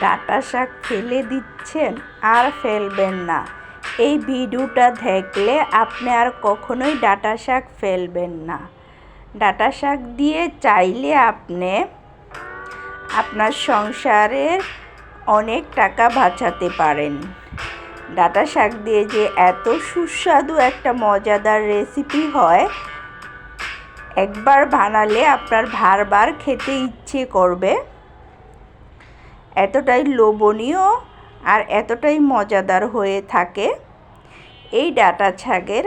ডাঁটা শাক ফেলে দিচ্ছেন আর ফেলবেন না। এই ভিডিওটা দেখলে আপনি আর কখনোই ডাঁটা শাক ফেলবেন না। ডাঁটা শাক দিয়ে চাইলে আপনি আপনার সংসারের অনেক টাকা বাঁচাতে পারেন। ডাঁটা শাক দিয়ে যে এত সুস্বাদু একটা মজাদার রেসিপি হয়, একবার বানালে আপনার বারবার খেতে ইচ্ছে করবে। এতটাই লোভনীয় আর এতটাই মজাদার হয়ে থাকে এই ডাঁটা শাকের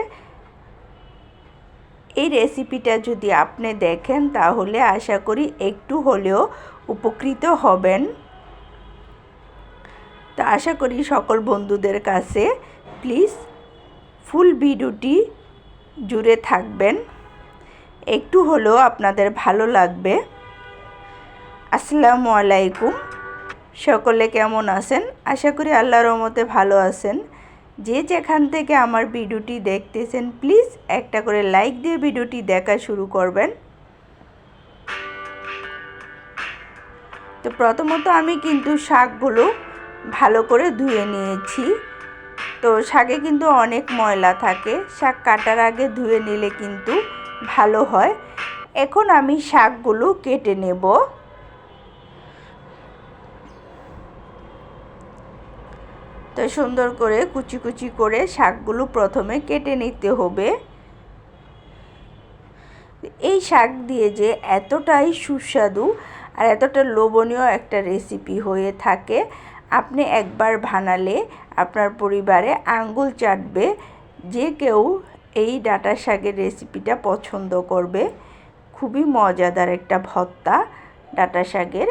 এই রেসিপিটা। যদি আপনি দেখেন তাহলে আশা করি একটু হলেও উপকৃত হবেন। তো আশা করি সকল বন্ধুদের কাছে প্লিজ ফুল ভিডিওটি জুড়ে থাকবেন, একটু হলেও আপনাদের ভালো লাগবে। আসসালামু আলাইকুম, সকলে কেমন আছেন? আশা করি আল্লাহর রহমতে ভালো আছেন। যে যেখান থেকে আমার ভিডিওটি দেখতেছেন প্লিজ একটা করে লাইক দিয়ে ভিডিওটি দেখা শুরু করবেন। তো প্রথমত আমি কিন্তু শাকগুলো ভালো করে ধুয়ে নিয়েছি। তো শাকে কিন্তু অনেক ময়লা থাকে, শাক কাটার আগে ধুয়ে নিলে কিন্তু ভালো হয়। এখন আমি শাকগুলো কেটে নেব। তো সুন্দর করে কুচি কুচি করে শাকগুলো প্রথমে কেটে নিতে হবে। এই শাক দিয়ে যে এতটাই সুস্বাদু আর এতটা লোভনীয় একটা রেসিপি হয়ে থাকে, আপনি একবার বানালে আপনার পরিবারে আঙ্গুল চাটবে। যে কেউ এই ডাঁটা শাকের রেসিপিটা পছন্দ করবে। খুবই মজাদার একটা ভর্তা ডাঁটা শাকের।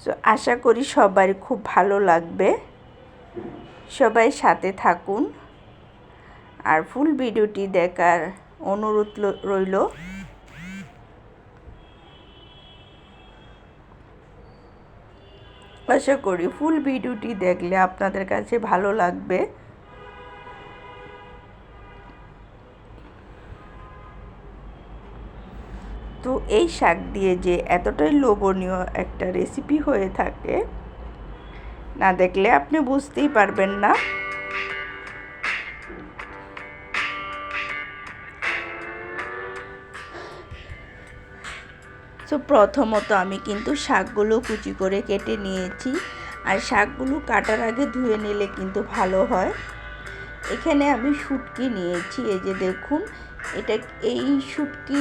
তো আশা করি সবার খুব ভালো লাগবে। সবাই সাথে থাকুন আর ফুল ভিডিওটি দেখার অনুরোধ রইল। আশা করি ফুল ভিডিওটি দেখলে আপনাদের কাছে ভালো লাগবে। তো এই শাক দিয়ে যে এতটাই লোভনীয় একটা রেসিপি হয়ে থাকে, না দেখলে আপনি বুঝতেই পারবেন না। তো প্রথমত আমি কিন্তু শাকগুলো কুচি করে কেটে নিয়েছি, আর শাকগুলো কাটার আগে ধুয়ে নিলে কিন্তু ভালো হয়। এখানে আমি শুটকি নিয়েছি, এই যে দেখুন, এটা এই শুটকি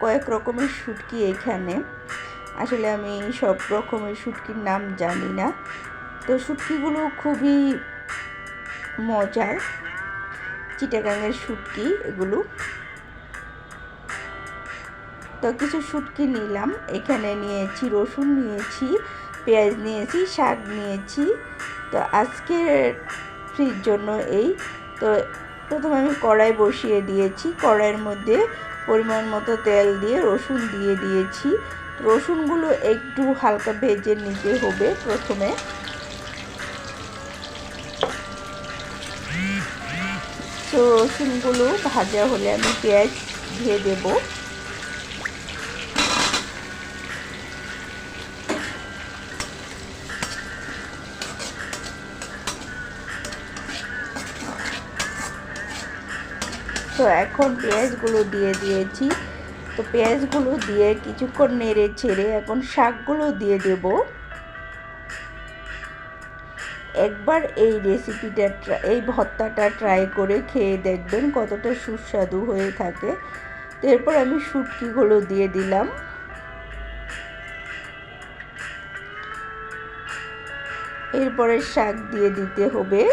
কয়েক রকমের শুটকি এখানে। আসলে আমি সব রকমের শুটকির নাম জানি না। তো শুটকিগুলো খুবই মজার, চিটাগাঙের শুটকি এগুলো। তো কিছু শুটকি নিলাম, এখানে নিয়েছি রসুন, নিয়েছি পেঁয়াজ, নিয়েছি শাক নিয়েছি। তো আজকের ফ্রির জন্য এই। তো প্রথমে আমি কড়াই বসিয়ে দিয়েছি, কড়াইয়ের মধ্যে পরিমাণ মতো তেল দিয়ে রসুন দিয়ে দিয়েছি। রসুনগুলো একটু হালকা ভেজে নিতে হবে প্রথমে। তো রসুনগুলো ভাজা হলে আমি পেঁয়াজ দিয়ে দেবো। তো এখন পেঁয়াজগুলো দিয়ে দিয়েছি। তো পেঁয়াজগুলো দিয়ে কিছুক্ষণ নেড়ে ছেড়ে এখন শাকগুলো দিয়ে দেব। একবার এই রেসিপিটা এই ভর্তাটা ট্রাই করে খেয়ে দেখবেন কতটা সুস্বাদু হয়ে থাকে। তো এরপর আমি শুটকিগুলো দিয়ে দিলাম। এরপরে শাক দিয়ে দিতে হবে।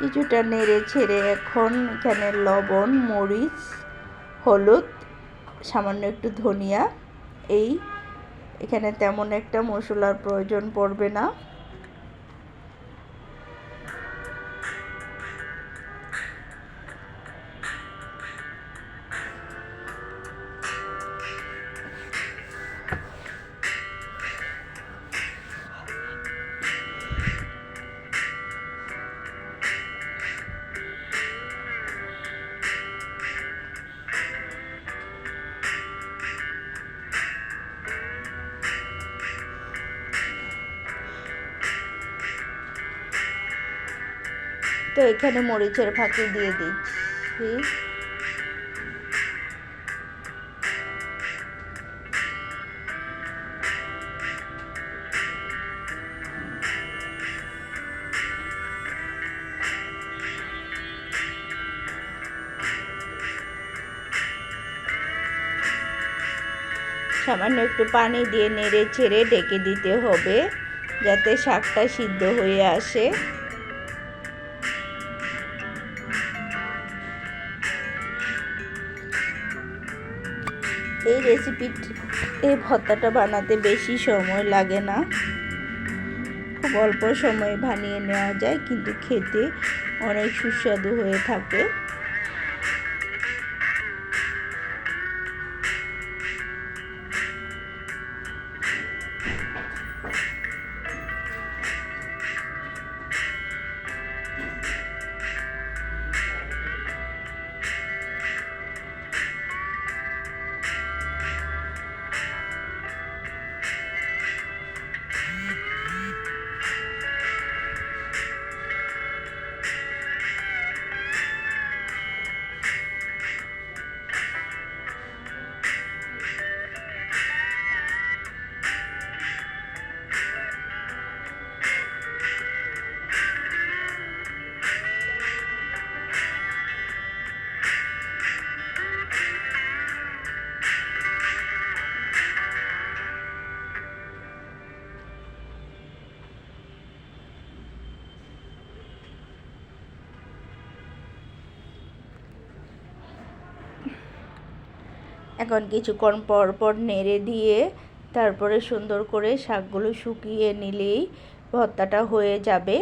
কিছুটা নেড়ে ছেড়ে এখন এখানে লবণ, মরিচ, হলুদ, সামান্য একটু ধনিয়া, এখানে তেমন একটা মশলার প্রয়োজন পড়বে না। তো এখানে মরিচের ফাঁকি দিয়ে দিচ্ছি। সামান্য একটু পানি দিয়ে নেড়ে ছেড়ে ঢেকে দিতে হবে যাতে শাকটা সিদ্ধ হয়ে আসে। এই রেসিপিতে ভর্তাটা বানাতে বেশি সময় লাগে না, খুব অল্প সময়ে বানিয়ে নেওয়া যায়, কিন্তু খেতে অনেক সুস্বাদু হয়ে থাকে। এখন কিছুক্ষণ পর পর নেড়ে দিয়ে তারপরে সুন্দর করে শাকগুলো শুকিয়ে নিলেই ভর্তাটা হয়ে যাবে।